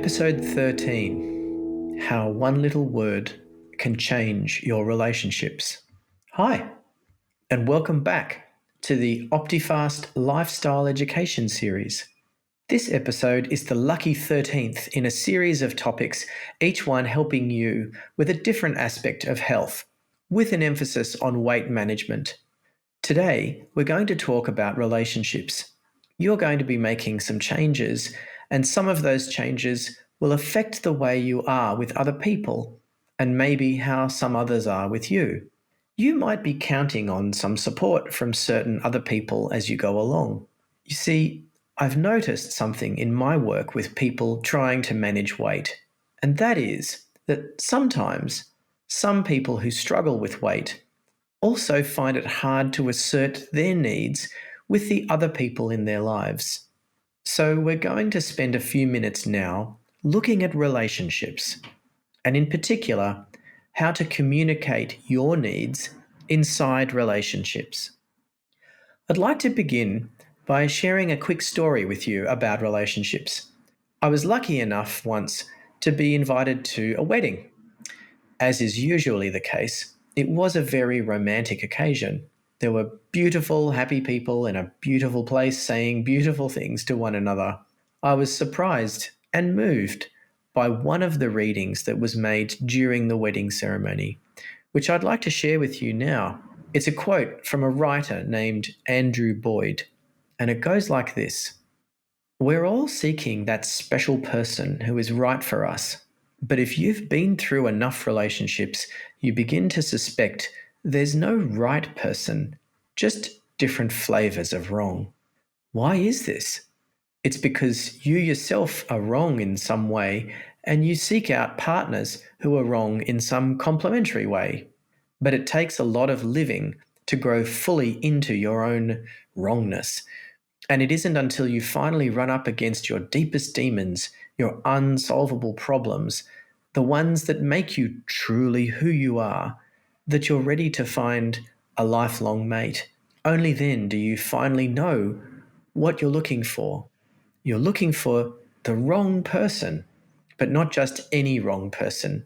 Episode 13: How One Little Word Can Change Your Relationships. Hi, and welcome back to the Optifast Lifestyle Education Series. This episode is the lucky 13th in a series of topics, each one helping you with a different aspect of health, with an emphasis on weight management. Today, we're going to talk about relationships. You're going to be making some changes, and some of those changes will affect the way you are with other people, and maybe how some others are with you. You might be counting on some support from certain other people as you go along. You see, I've noticed something in my work with people trying to manage weight, and that is that sometimes some people who struggle with weight also find it hard to assert their needs with the other people in their lives. So we're going to spend a few minutes now looking at relationships, and in particular, how to communicate your needs inside relationships. I'd like to begin by sharing a quick story with you about relationships. I was lucky enough once to be invited to a wedding. As is usually the case, it was a very romantic occasion. There were beautiful, happy people in a beautiful place saying beautiful things to one another. I was surprised and moved by one of the readings that was made during the wedding ceremony, which I'd like to share with you now. It's a quote from a writer named Andrew Boyd, and it goes like this: "We're all seeking that special person who is right for us. But if you've been through enough relationships, you begin to suspect there's no right person, just different flavors of wrong. Why is this? It's because you yourself are wrong in some way, and you seek out partners who are wrong in some complementary way. But it takes a lot of living to grow fully into your own wrongness. And it isn't until you finally run up against your deepest demons, your unsolvable problems, the ones that make you truly who you are, that you're ready to find a lifelong mate. Only then do you finally know what you're looking for. You're looking for the wrong person, but not just any wrong person,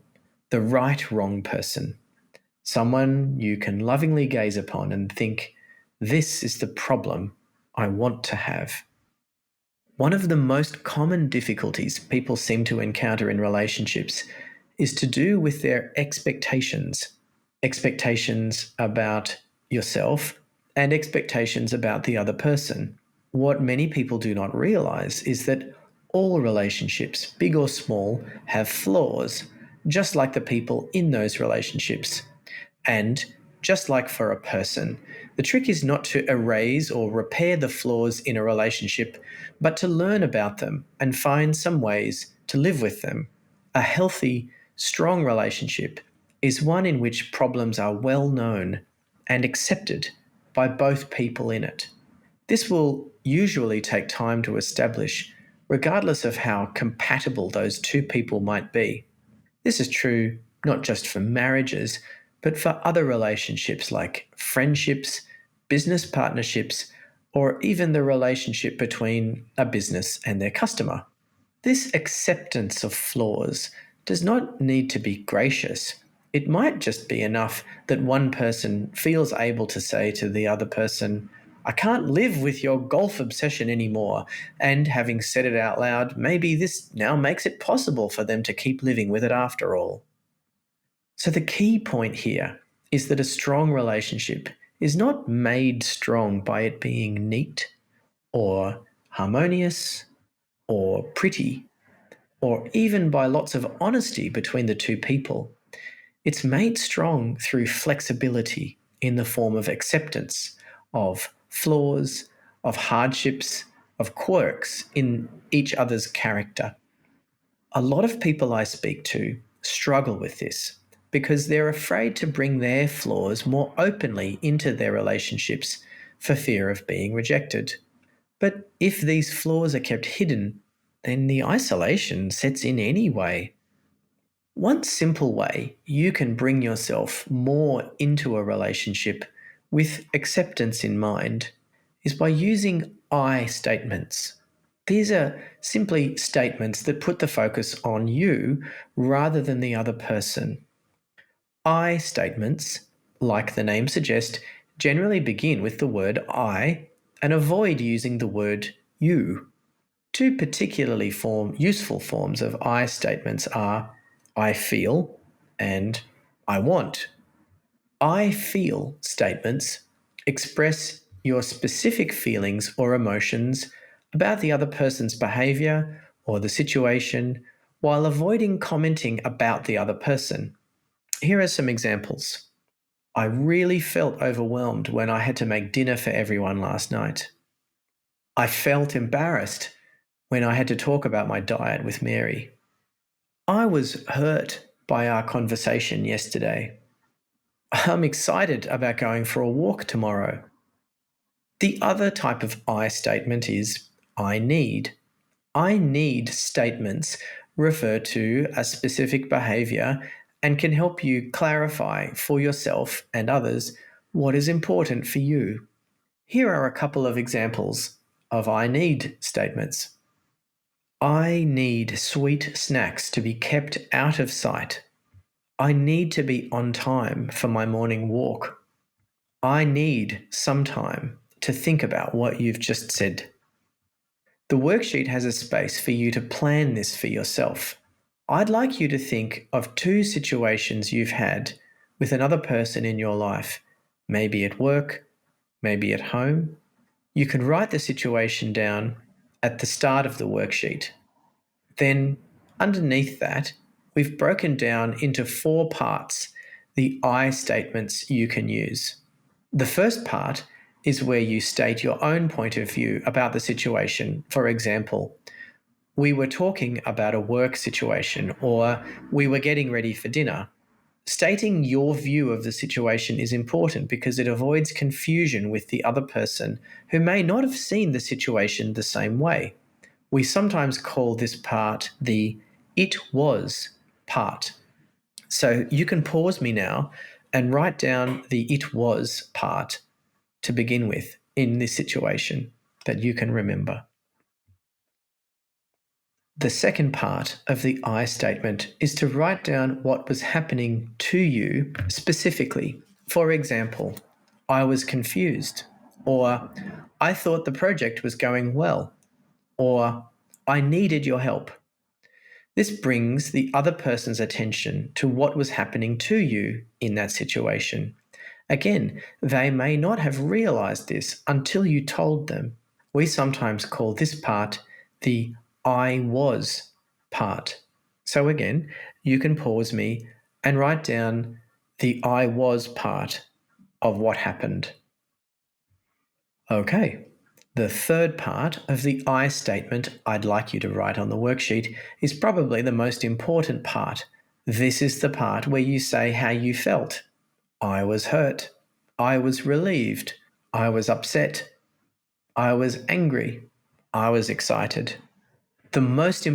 the right wrong person. Someone you can lovingly gaze upon and think, this is the problem I want to have." One of the most common difficulties people seem to encounter in relationships is to do with their expectations. Expectations about yourself and expectations about the other person. What many people do not realize is that all relationships, big or small, have flaws, just like the people in those relationships. And just like for a person, the trick is not to erase or repair the flaws in a relationship, but to learn about them and find some ways to live with them. A healthy, strong relationship is one in which problems are well known and accepted by both people in it. This will usually take time to establish, regardless of how compatible those two people might be. This is true not just for marriages, but for other relationships like friendships, business partnerships, or even the relationship between a business and their customer. This acceptance of flaws does not need to be gracious. It might just be enough that one person feels able to say to the other person, "I can't live with your golf obsession anymore," and having said it out loud, maybe this now makes it possible for them to keep living with it after all. So the key point here is that a strong relationship is not made strong by it being neat or harmonious or pretty, or even by lots of honesty between the two people. It's made strong through flexibility in the form of acceptance of flaws, of hardships, of quirks in each other's character. A lot of people I speak to struggle with this because they're afraid to bring their flaws more openly into their relationships for fear of being rejected. But if these flaws are kept hidden, then the isolation sets in anyway. One simple way you can bring yourself more into a relationship with acceptance in mind is by using I statements. These are simply statements that put the focus on you rather than the other person. I statements, like the name suggests, generally begin with the word I and avoid using the word you. Two particularly useful forms of I statements are I feel and I want. I feel statements express your specific feelings or emotions about the other person's behavior or the situation while avoiding commenting about the other person. Here are some examples. I really felt overwhelmed when I had to make dinner for everyone last night. I felt embarrassed when I had to talk about my diet with Mary. I was hurt by our conversation yesterday. I'm excited about going for a walk tomorrow. The other type of I statement is I need. I need statements refer to a specific behavior and can help you clarify for yourself and others what is important for you. Here are a couple of examples of I need statements. I need sweet snacks to be kept out of sight. I need to be on time for my morning walk. I need some time to think about what you've just said. The worksheet has a space for you to plan this for yourself. I'd like you to think of two situations you've had with another person in your life, maybe at work, maybe at home. You can write the situation down at the start of the worksheet. Then, underneath that, we've broken down into 4 parts the I statements you can use. The first part is where you state your own point of view about the situation. For example, we were talking about a work situation, or we were getting ready for dinner. Stating your view of the situation is important because it avoids confusion with the other person who may not have seen the situation the same way. We sometimes call this part the it was part. So you can pause me now and write down the it was part to begin with in this situation that you can remember. The second part of the I statement is to write down what was happening to you specifically. For example, I was confused, or I thought the project was going well, or I needed your help. This brings the other person's attention to what was happening to you in that situation. Again, they may not have realized this until you told them. We sometimes call this part the I was part. So again, you can pause me and write down the I was part of what happened. Okay. The third part of the I statement I'd like you to write on the worksheet is probably the most important part. This is the part where you say how you felt. I was hurt. I was relieved. I was upset. I was angry. I was excited. The most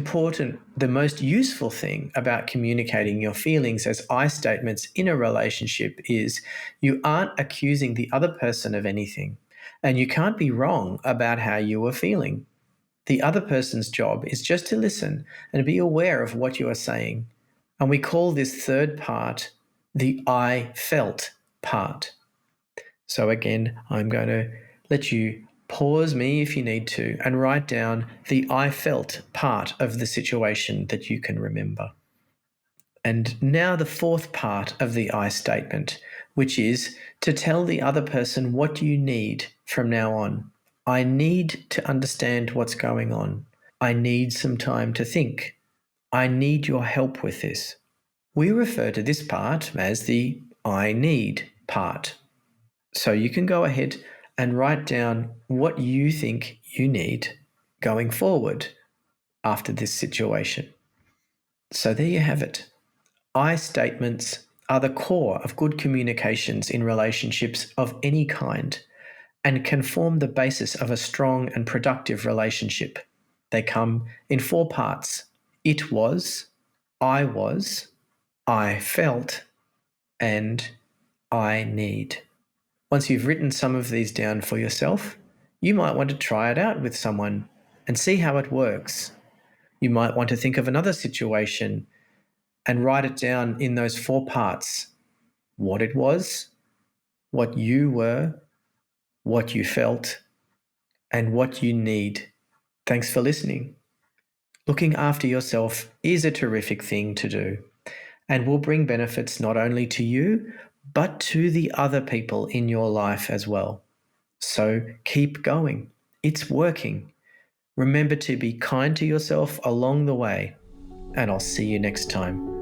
useful thing about communicating your feelings as I statements in a relationship is you aren't accusing the other person of anything, and you can't be wrong about how you are feeling. The other person's job is just to listen and be aware of what you are saying. And we call this third part the I felt part. So again, I'm going to let you pause me if you need to and write down the I felt part of the situation that you can remember. And now the fourth part of the I statement, which is to tell the other person what you need from now on. I need to understand what's going on. I need some time to think. I need your help with this. We refer to this part as the I need part. So you can go ahead and write down what you think you need going forward after this situation. So there you have it. I statements are the core of good communications in relationships of any kind and can form the basis of a strong and productive relationship. They come in 4 parts. It was, I felt, and I need. Once you've written some of these down for yourself, you might want to try it out with someone. and see how it works. You might want to think of another situation and write it down in those 4 parts: what it was, what you were, what you felt, and what you need. Thanks for listening. Looking after yourself is a terrific thing to do and will bring benefits not only to you, but to the other people in your life as well. So keep going. It's working. Remember to be kind to yourself along the way, and I'll see you next time.